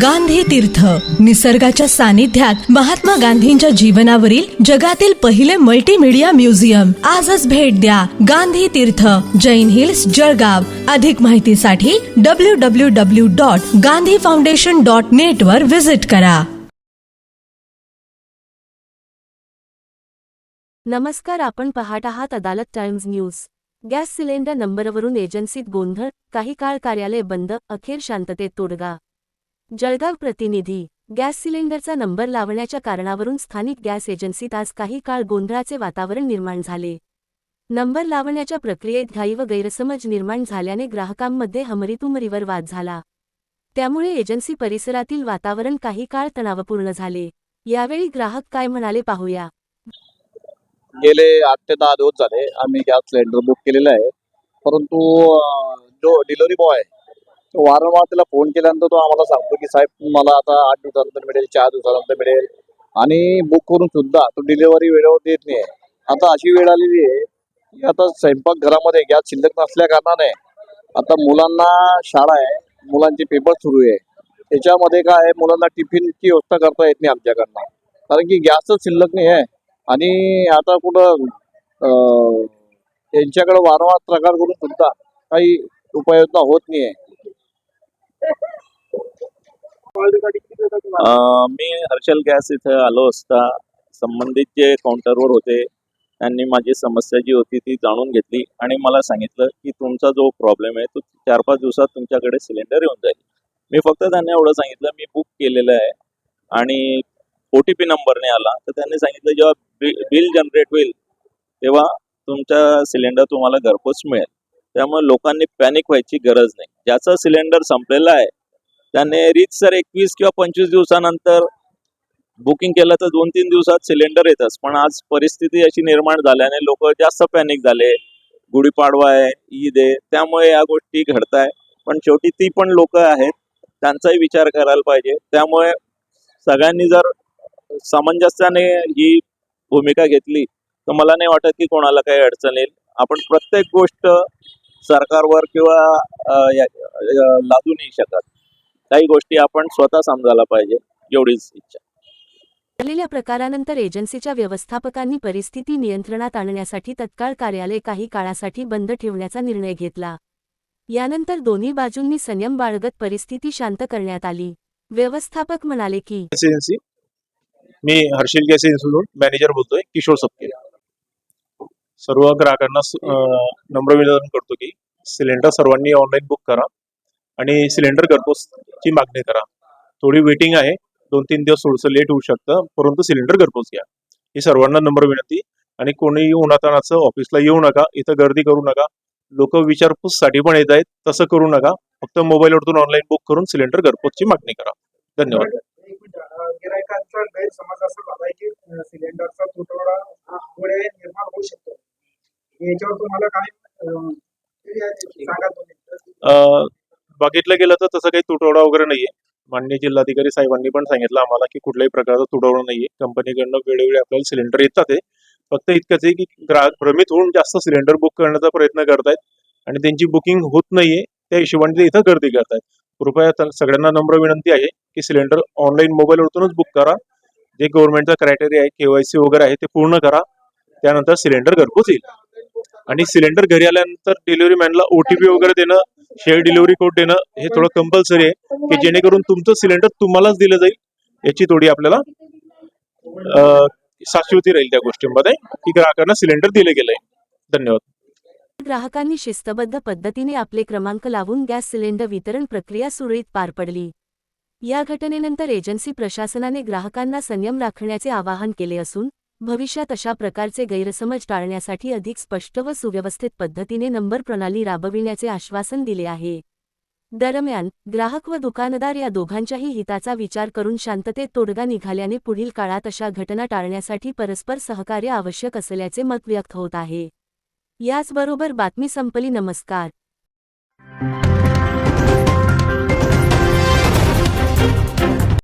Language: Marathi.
गांधी तीर्थ, निसर्गाच्या सानिध्यात महात्मा गांधींच्या जीवनावरील जगातील पहिले मल्टीमीडिया म्युझियम. आजच भेट द्या. गांधी तीर्थ, जैन हिल्स, जळगाव. अधिक माहितीसाठी www.gandhifoundation.net वर विजिट करा. नमस्कार, आपण पाहत आहात अदालत टाइम्स न्यूज. गॅस सिलेंडर नंबरवरून एजन्सीत गोंधळ, काही काळ कार्यालय बंद, अखेर शांततेत तोडगा. जळगाव प्रतिनिधी. गॅस सिलेंडरचा नंबर लावण्याच्या कारणावरून स्थानिक गॅस एजन्सीत आज काही काळ गोंधळाचे वातावरण निर्माण झाले. नंबर लावण्याच्या प्रक्रियेत घाई व गैरसमज निर्माण झाल्याने ग्राहकांमध्ये हमरीतुमरीवर वाद झाला. त्यामुळे एजन्सी परिसरातील वातावरण काही काळ तणावपूर्ण झाले. यावेळी ग्राहक काय म्हणाले पाहूया. गेले 8 ते 10 दिवस झाले आम्ही गॅस सिलेंडर बुक केलेला आहे, परंतु जो डिलिव्हरी बॉय वारंवार त्याला फोन केल्यानंतर तो आम्हाला सांगतो की साहेब मला आता 8 दिवसानंतर मिळेल, 4 दिवसानंतर मिळेल, आणि बुक करून सुद्धा तो डिलिव्हरी वेळेवर देत नाही. आता अशी वेळ आलेली आहे की आता स्वयंपाक घरामध्ये गॅस शिल्लक नसल्या कारणाने आता मुलांना शाळा आहे, मुलांचे पेपर सुरू आहे, त्याच्यामध्ये काय आहे, मुलांना टिफिनची व्यवस्था करता येत नाही आमच्याकडनं, कारण की गॅसच शिल्लक नाही आहे. आणि आता कुठं यांच्याकडे वारंवार तक्रार करून सुद्धा काही उपाययोजना होत नाहीये. मी हर्षल गॅस इथे आलो असता संबंधित जे काउंटरवर होते त्यांनी माझी समस्या जी होती ती जाणून घेतली आणि मला सांगितलं की तुमचा जो प्रॉब्लेम आहे तो 4-5 दिवसात तुमच्याकडे सिलेंडर येऊन जाईल. मी फक्त त्यांना एवढं सांगितलं मी बुक केलेलं आहे आणि OTP नंबरने आला, तर त्यांनी सांगितलं जेव्हा बिल जनरेट होईल तेव्हा तुमचा सिलेंडर तुम्हाला घरपोच मिळेल. त्यामुळे लोकांनी पॅनिक व्हायची गरज नाही. ज्याचा सिलेंडर संपलेला आहे त्याने रीतसर 21 किंवा 25 दिवसानंतर बुकिंग केलं तर 2-3 दिवसात सिलेंडर येतच. पण आज परिस्थिती अशी निर्माण झाल्याने लोक जास्त पॅनिक झाले. गुढीपाडवा आहे, ईद आहे, त्यामुळे या गोष्टी घडताय. पण शेवटी ती पण लोक आहेत, त्यांचाही विचार करायला पाहिजे. त्यामुळे सगळ्यांनी जर सामंजस्याने ही भूमिका घेतली तर मला नाही वाटत की कोणाला काही अडचण येईल. आपण प्रत्येक गोष्ट सरकारवर किंवा लादू नाही शकत. काही गोष्टी आपण स्वतः समजायला पाहिजे, एवढीच इच्छा. घडलेल्या प्रकारानंतर एजन्सीच्या व्यवस्थापकांनी परिस्थिती नियंत्रणात आणण्यासाठी तत्काळ कार्यालय काही काळासाठी बंद ठेवण्याचा निर्णय घेतला. यानंतर दोन्ही बाजूंनी संयम बाळगत परिस्थिती शांत करण्यात आली. व्यवस्थापक म्हणाले की मी हर्षल गॅस एजन्सीतून मॅनेजर बोलतोय, किशोर सपके. सर्व ग्राहकांना नम्र विनंती करतो की सिलेंडर सर्वांनी ऑनलाईन बुक करा आणि सिलेंडर घरपोचची मागणी करा. थोडी वेटिंग आहे, 2-3 दिवस थोडंसं लेट होऊ शकतं, परंतु सिलेंडर घरपोच घ्या, ही सर्वांना नम्र विनंती. आणि कोणीही उन्हातानाचं ऑफिसला येऊ नका, इथं गर्दी करू नका. लोक विचारपूससाठी पण येत आहेत, तसं करू नका. फक्त मोबाईलवरतून ऑनलाईन बुक करून सिलेंडर घरपोचची मागणी करा. धन्यवाद. गिरायकांचा गैरसमज असा झालाय की सिलेंडरचा तुटवडा पुढे निर्माण होऊ शकतो. याच्यावर तुम्हाला काय सांगा तुम्ही? बघितलं गेलं तर तसं काही तुटवडा वगैरे नाहीये. माननीय जिल्हाधिकारी साहेबांनी पण सांगितलं आम्हाला की कुठल्याही प्रकारचा तुटवडा नाहीये. कंपनीकडनं वेळोवेळी आपल्याला सिलेंडर येतात आहे. फक्त इतकंच आहे की ग्राहक भ्रमित होऊन जास्त सिलेंडर बुक करण्याचा प्रयत्न करतायत आणि त्यांची बुकिंग होत नाहीये, त्या हिशोबाने ते इथं गर्दी करतायत. कृपया सगळ्यांना नम्र विनंती आहे की सिलेंडर ऑनलाईन मोबाईलवरतूनच बुक करा. जे गव्हर्नमेंटचा क्रायटेरिया आहे, KYC वगैरे आहे, ते पूर्ण करा. त्यानंतर सिलेंडर घरपोच येईल. आणि सिलेंडर घरी आल्यानंतर डिलिव्हरी मॅनला OTP वगैरे देणं, शेअर डिलिव्हरी कोड देणं हे थोडं कंपल्सरी आहे की जेणेकरून तुमचं सिलेंडर तुम्हालाच दिलं जाईल. याची थोडी आपल्याला शाश्वती राहील त्या गोष्टींमध्ये की ग्राहकांना सिलेंडर दिले गेलंय. धन्यवाद. ग्राहकांनी शिस्तबद्ध पद्धतीने आपले क्रमांक लावून गॅस सिलेंडर वितरण प्रक्रिया सुरळीत पार पडली. या घटनेनंतर एजन्सी प्रशासनाने ग्राहकांना संयम राखण्याचे आवाहन केले असून भविष्यात अशा प्रकारचे गैरसमज टाळण्यासाठी अधिक स्पष्ट व सुव्यवस्थित पद्धतीने नंबर प्रणाली राबविण्याचे आश्वासन दिले आहे. दरम्यान ग्राहक व दुकानदार या दोघांच्याही हिताचा विचार करून शांततेत तोडगा निघाल्याने पुढील काळात अशा घटना टाळण्यासाठी परस्पर सहकार्य आवश्यक असल्याचे मत व्यक्त होत आहे. याचबरोबर बातमी संपली. नमस्कार.